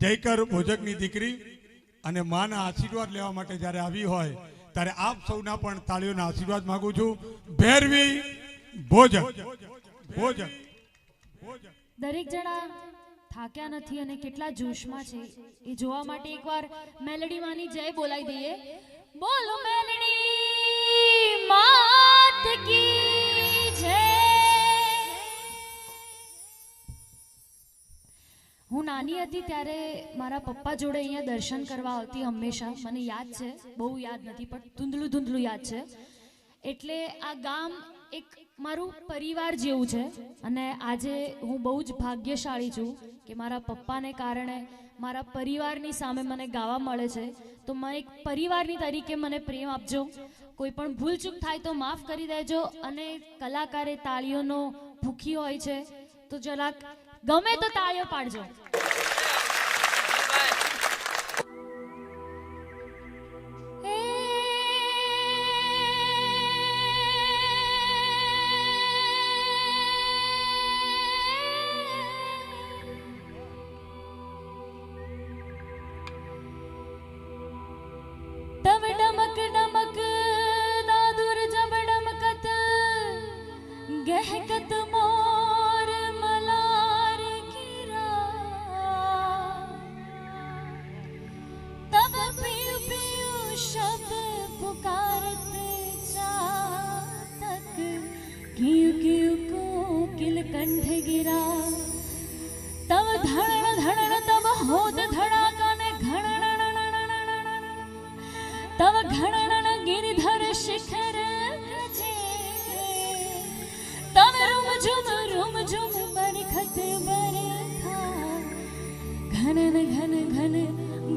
જયકર ભોજકની દીકરી અને માના આશીર્વાદ લેવા માટે જ્યારે આવી હોય ત્યારે આપ સૌના પણ તાળીઓના આશીર્વાદ માંગુ છું. ભૈરવી ભોજક ભોજક દરેક જણા થાક્યા નથી અને કેટલા જોશમાં છે એ જોવા માટે એકવાર મેલડી માની જય બોલાવી દઈએ. બોલો મેલડી માત કી જય. હું નાની હતી ત્યારે મારા પપ્પા જોડે અહીંયા દર્શન કરવા આવતી હંમેશા. મને યાદ છે, બહુ યાદ નથી પણ ધૂંધળું ધૂંધળું યાદ છે. એટલે આ ગામ એક મારું પરિવાર જેવું છે અને આજે હું બહુ જ ભાગ્યશાળી છું કે મારા પપ્પાને કારણે મારા પરિવારની સામે મને ગાવા મળે છે. તો મેં એક પરિવારની તરીકે મને પ્રેમ આપજો. કોઈ પણ ભૂલચૂક થાય તો માફ કરી દેજો. અને કલાકારે તાળીઓનો ભૂખી હોય છે તો જરાક ગમે તો તાળીઓ પાડજો. गहकत मोर मलार गिरा तब पियू पियू शब्द पुकारते चातक कियू कियू कोकिल कंठ गिरा तब धड़न धड़न तब होद धड़ाका ने घणन तब घणन गिरधर शिखर रुम झुम बरखत बरखा घनन घन घन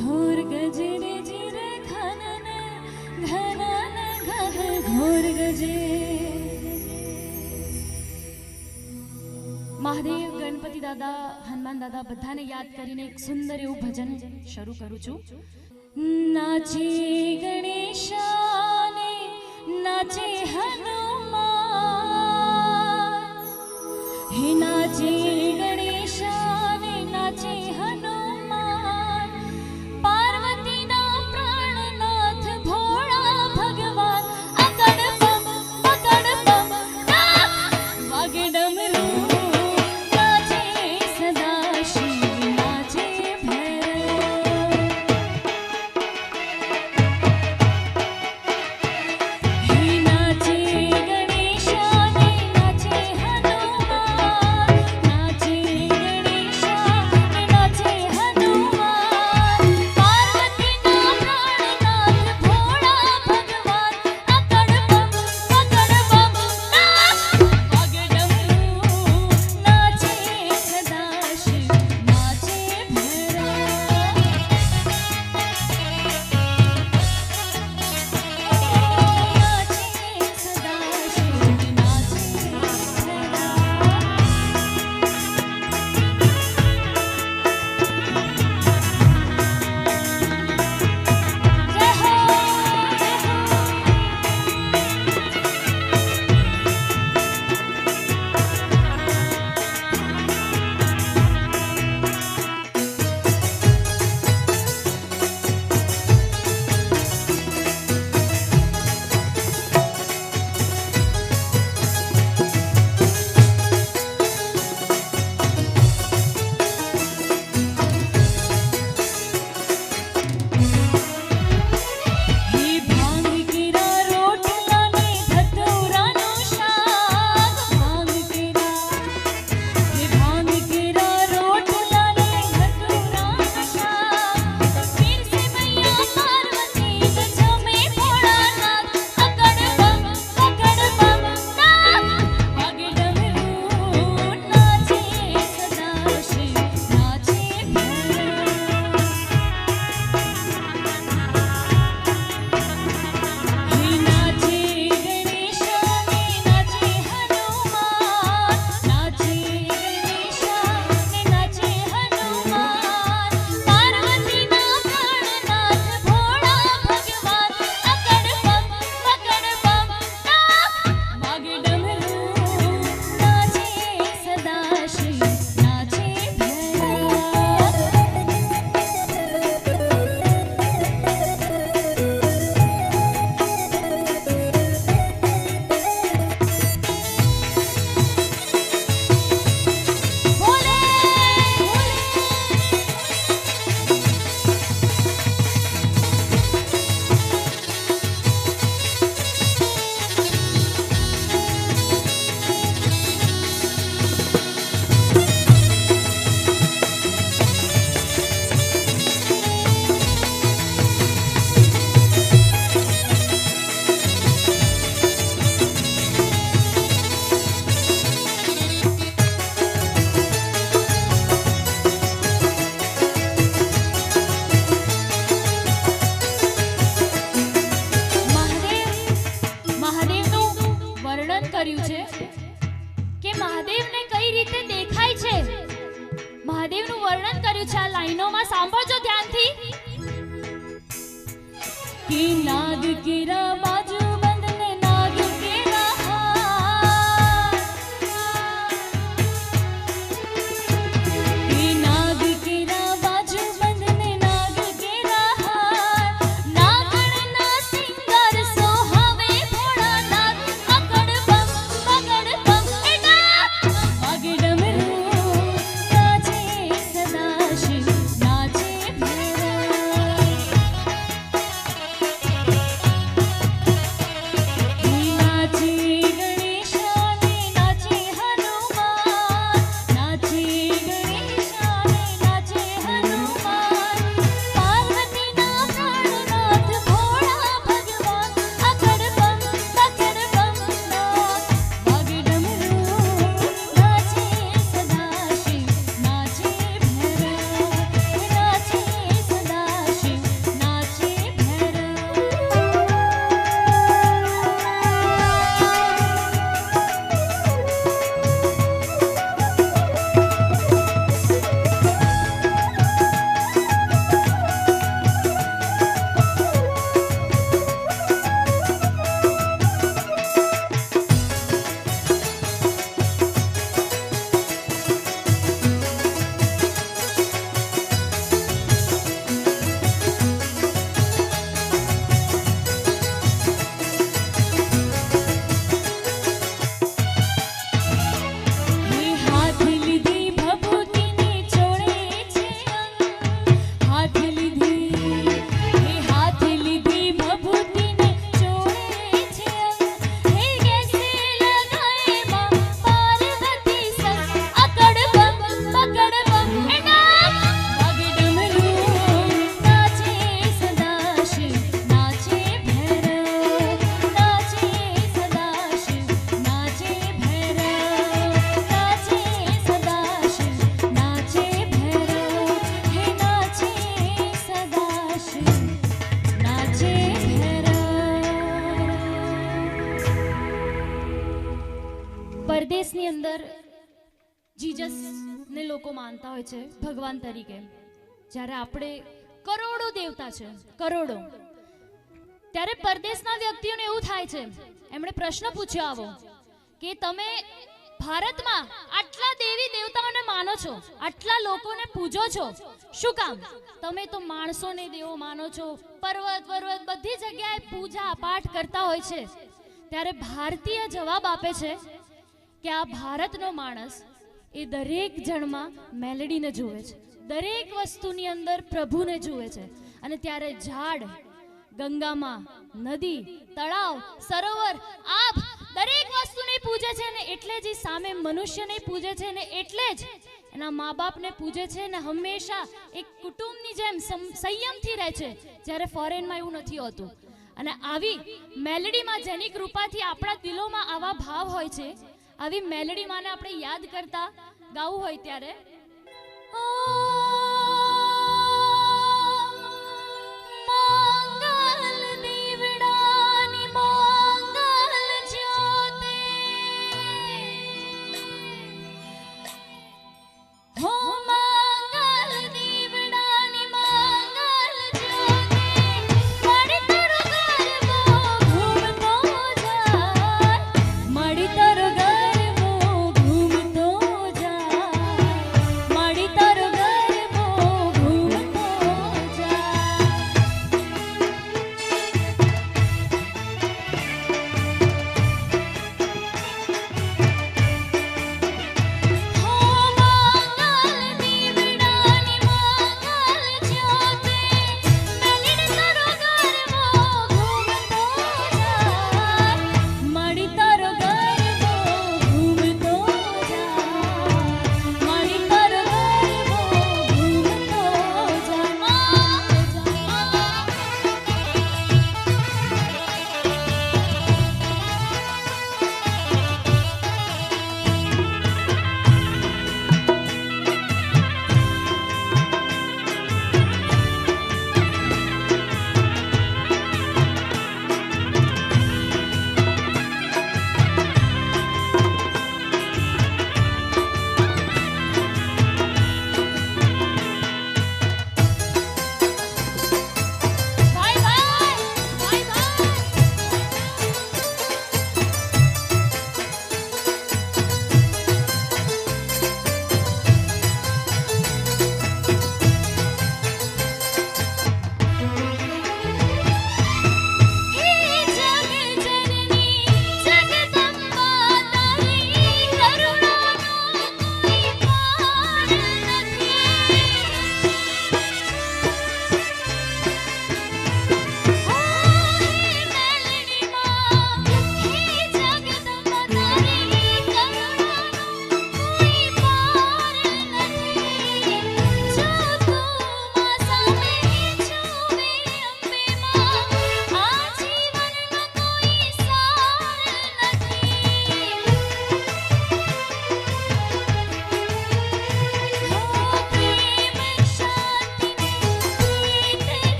घोर गजरे जिरे घनन घनन घन घोर गजे. મહાદેવ, ગણપતિ દાદા, હનુમાન દાદા બધાને યાદ કરીને એક સુંદર એવું ભજન શરૂ કરું છું. નાચે ગણેશાને નાચે હનુમાન, હે નાચે ગણેશાને નાચે હનુમાન, પાર્વતીના પ્રાણનાથ ભોળા ભગવાન, અકડ બમ વાગે ડમરું નાચે સદા શિવ નાચે ભૈરવ. હે નાચે ગણેશાને નાચે હનુમાન, આમાં સાંભળજો ધ્યાનથી કે નાગ કેરા બાજુ બંધને નાગ કેરા હાર કે નાગ કેરા બાજુ બંધને નાગ કેરા હાર નાગણના સિંગાર સોહાવે ભોળા નાગ અકડ બમ બગડ બમ એડા વાગે ડમરું નાચે સદાશિવ નાચે ભૈરવ નાચે ગણેશાને નાચે હનુમાન નાચે ગણેશાને નાચે હનુમાન પાર્વતીના પ્રાણનાથ ભોળા ભગવાન અકડ બમ બકડ બમ નાચ વાગે ડમરું નાચે સદાશિવ નાચે ભૈરવ નાચે સદાશિવ નાચે હાથ લીધી ભભૂતિને ચોળે છે હાથ લીધી હાથ લીધી ભભૂતિને ચોળે છે હે કેસે લગાએ માં પાર્વતી સંગ અકડ બમ બકડ બમ એડા વાગે ડમરું નાચે સદાશિવ નાચે ભૈરવ નાચે સદાશિવ નાચે ભૈરવ નાચે સદાશિવ નાચે ભૈરવ હે નાચે સદાશિવ નાચે ભૈરવ પરદેશની અંદર જીસસ ને લોકો માનતા હોય છે ભગવાન તરીકે જ્યારે આપણે કરોડો દેવતા છે કરોડો ત્યારે પરદેશના વ્યક્તિઓને એવું થાય છે એમણે પ્રશ્ન પૂછ્યો આવો કે તમે ભારતમાં આટલા દેવી દેવતાઓને માનો છો આટલા લોકોને પૂજો છો શું કામ તમે તો માણસોને દેવો માનો છો પર્વત પર્વત બધી જગ્યાએ પૂજા પાઠ કરતા હોય છે ત્યારે ભારતીય જવાબ આપે છે કે આ ભારતનો માણસ એ દરેક જણમાં મેલેડીને જુએ છે દરેક વસ્તુની અંદર પ્રભુને જુએ છે અને ત્યારે ઝાડ ગંગામાં નદી તળાવ સરોવર આભ દરેક વસ્તુને પૂજે છે ને એટલે જ ઈ સામે મનુષ્યને પૂજે છે ને એટલે જ એના મા બાપને પૂજે છે ને હંમેશા એક કુટુંબની જેમ સંયમથી રહે છે જ્યારે ફોરેનમાં એવું નથી હોતું અને આવી મેલેડીમાં જેની કૃપાથી આપણા દિલોમાં આવા ભાવ હોય છે આવી મેલેડી માને આપણે યાદ કરતા ગાવું હોય ત્યારે મંગલ દીવડાની મંગલ જ્યોતિ હો મંગલ દીવડાની મંગલ જ્યોતિ મળી તારો ગરબો ઘૂમતો જાય મળી તારો ગરબો ઘૂમતો જાય મળી તારો ગરબો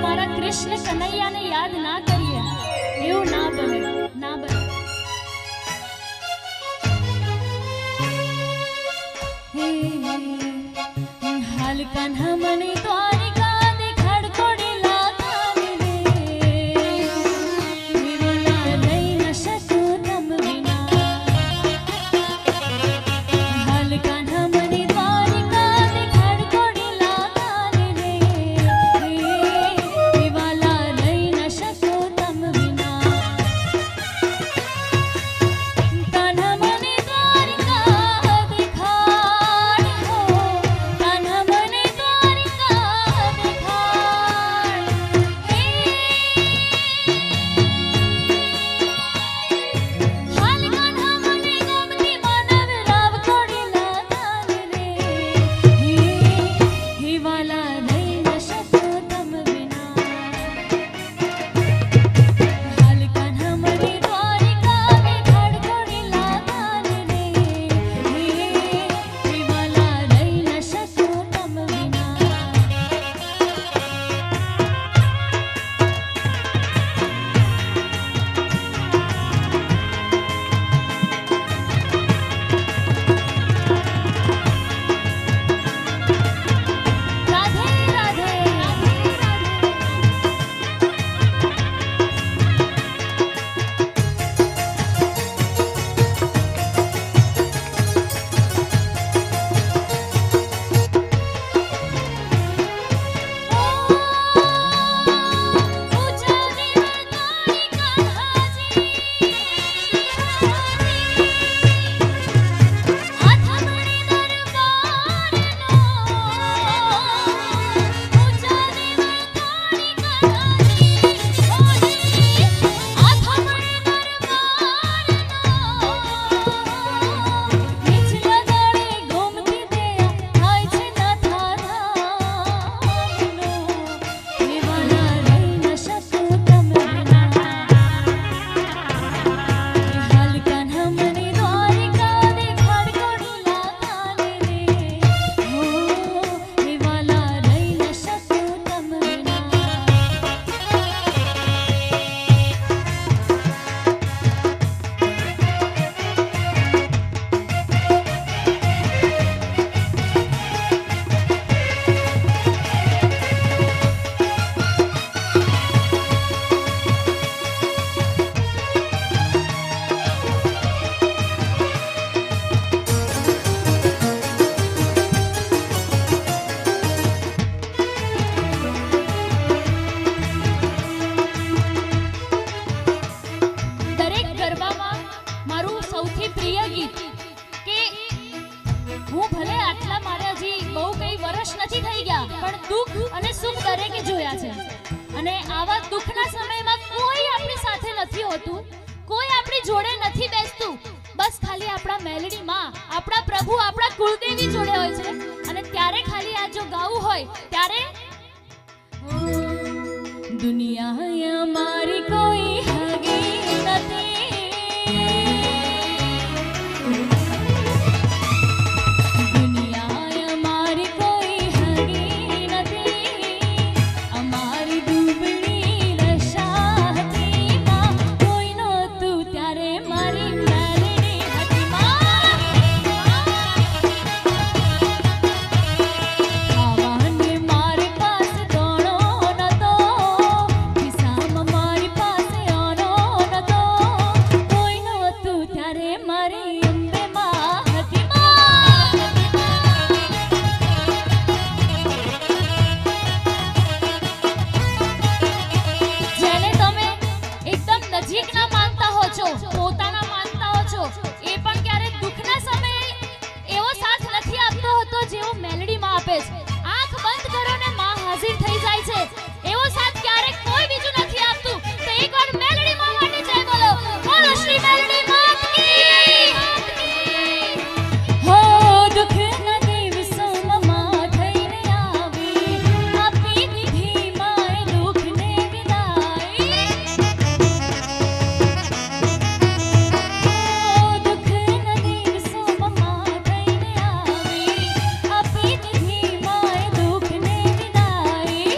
મારા કૃષ્ણ કનૈયાને યાદ ના કરીએ એવું ના બને, ના બને. હાલ કાન્હા મને દ્વારિકા દેખાડ કોડેલા કાને રે, વિરલા લઈ ન શકું તમ વિના. હાલ કાન્હા મને દ્વારિકા દેખાડ કોડેલા કાને રે, વિરલા લઈ ન શકું તમ વિના. કાન્હા મને દ્વારિકા દેખાડ હો, કાન્હા મને દ્વારિકા દેખાડ. હાલ કાન્હા મને ગોમતી માનવ રાવ કોડેલા કાને રે, હે વાલા રહી ન શકું તમ વિના. હાલ કાન્હા મને દ્વારિકા દેખાડ કોડેલા કાને રે, હે વાલા રહી ન શકું તમ વિના. રાધે રાધે, રાધે રાધે. ઊંચા દેવળ તારી કાન્હાજી, આથમણી દરબારનો. ઊંચા દેવળ તારી કાન્હાજી, આથમણી દરબારનો. નીચલા દળે ગોમતી દયા થાય છે નાથા ધામનો, હે વાલા રહી ન શકું તમ વિના. હાલ કાન્હા મને દ્વારિકા દેખાડ કોડેલા કાને રે, હો હે વાલા રહી ન શકું તમ વિના. દરેક ગરબામાં મારું સૌથી પ્રિય ગીત કે હું ભલે આટલા મારે હજી બહુ કઈ વર્ષ નથી થઈ ગયા પણ દુઃખ અને સુખ દરેકે જોયા છે. અને આવા દુઃખના સમયમાં કોઈ આપણી સાથે નથી હોતું, કોઈ આપણી જોડે નથી બેસતું. બસ ખાલી આપણા મેલડીમાં, આપણા પ્રભુ, આપણા કુળદેવી જોડે હોય છે. અને ત્યારે ખાલી આ જો ગાવું હોય ત્યારે દુનિયા અમારી કોઈ હગી નથી, દુનિયા અમારી કોઈ હગી નથી. અમારી દુબળી દશા હતી માં, કોઈ નહોતું ત્યારે મારી મેલડી હતી માં. ખાવાને મારી પાસે દોણો નતો, ખિસ્સામાં મારી પાસે આનો નતો, કોઈ નહોતું ત્યારે મારી અંબે માં હતી માં. જેને તમે એકદમ નજીકના માનતા હો છો, પોતાના માનતા હો છો, એ પણ ક્યારે દુઃખના સમયે એવો સાથ નથી આપતો હોતો જેવો મેલડીમાં આપે છે. આંખ બંધ કરો ને માં હાજર થઈ જાય છે. એવો સાથ ક્યારેક કોઈ બીજું નથી આપતું. તો એકવાર મેલડીમાં માટે જય બોલો, બોલો શ્રી મેલડી માત કી. હો દુઃખના દિવસોમાં માં થઈને આવી, આપી દીધી માએ દુઃખને વિદાઈ. હો દુઃખના દિવસોમાં માં થઈને આવી, આપી દીધી માએ દુઃખને વિદાઈ.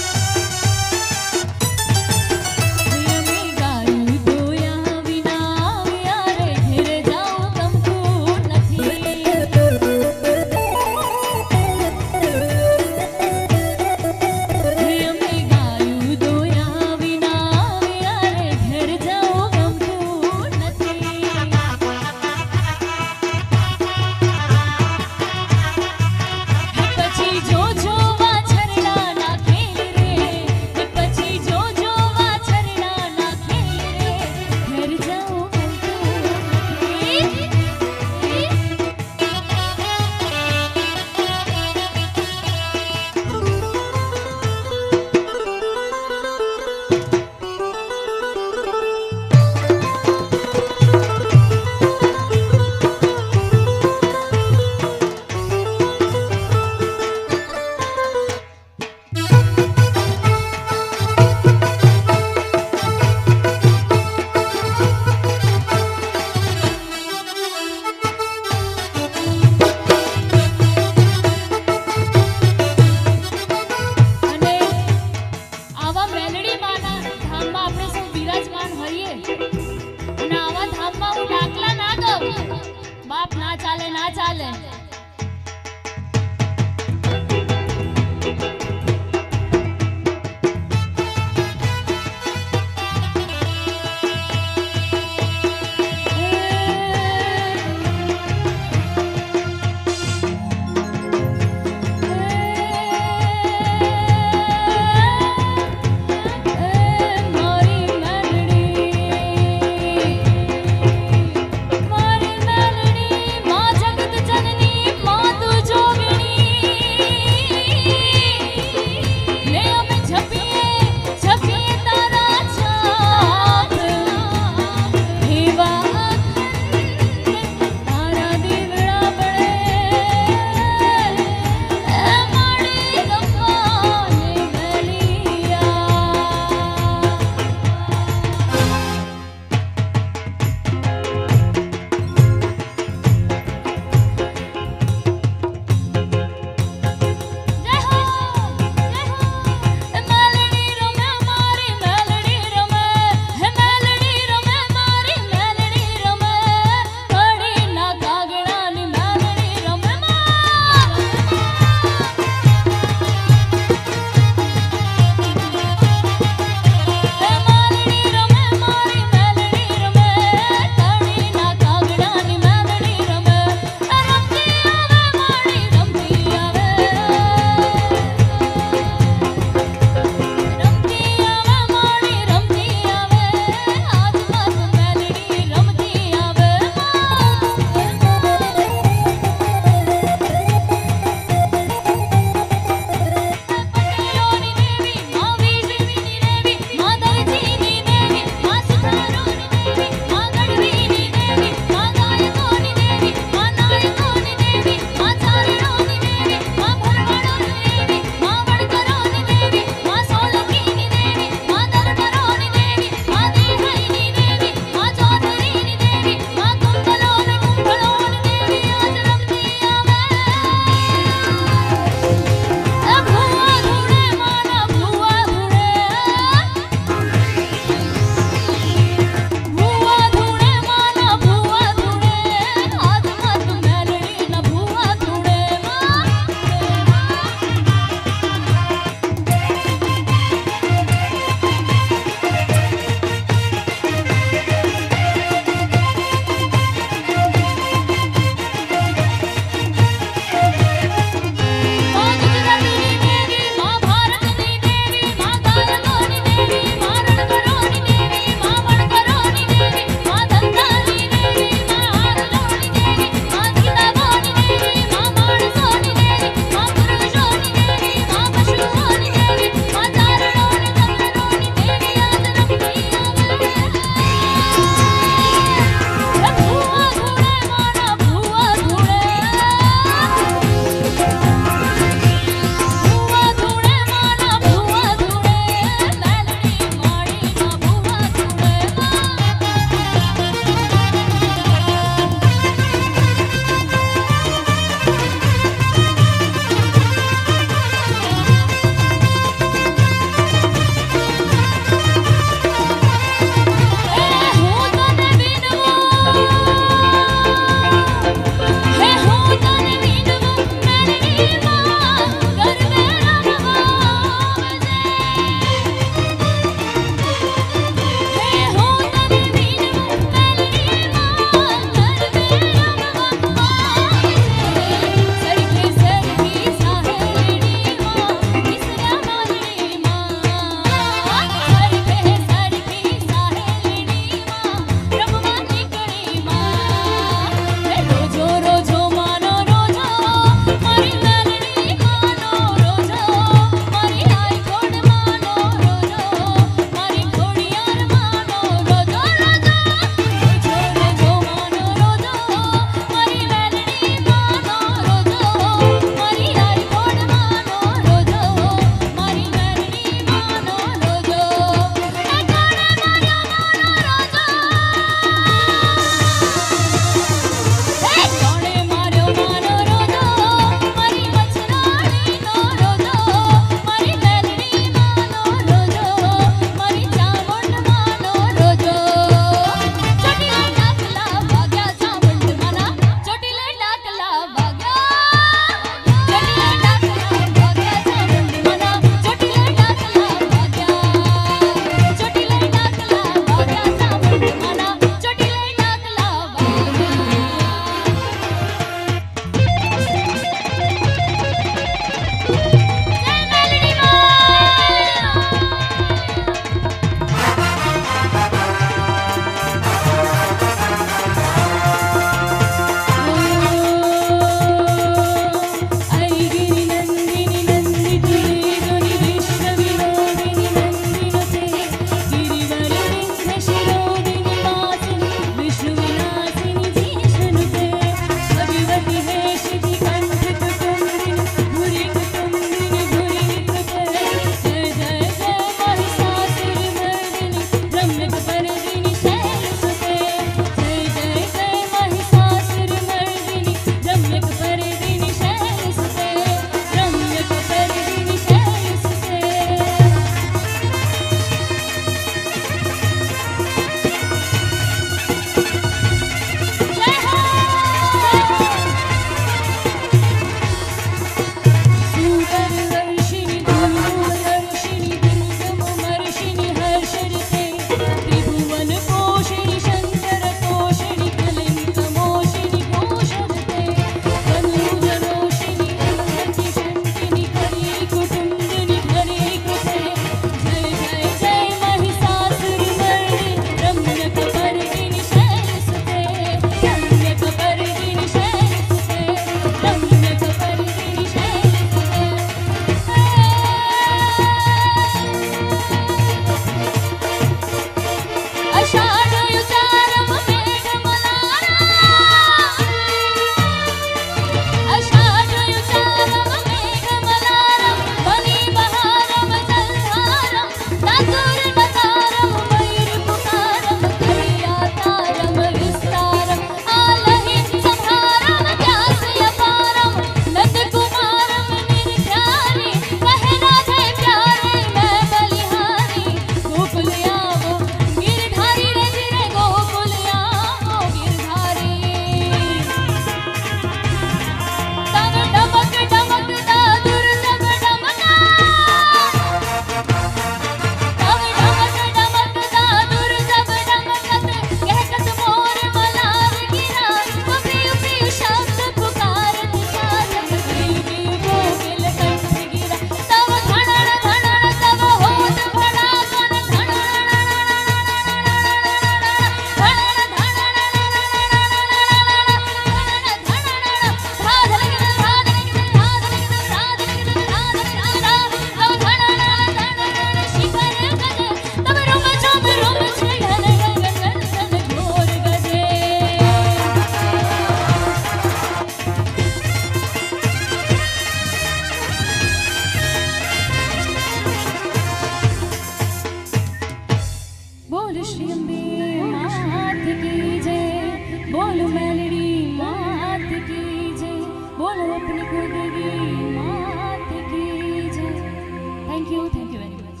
You very much.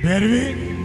ભેરવી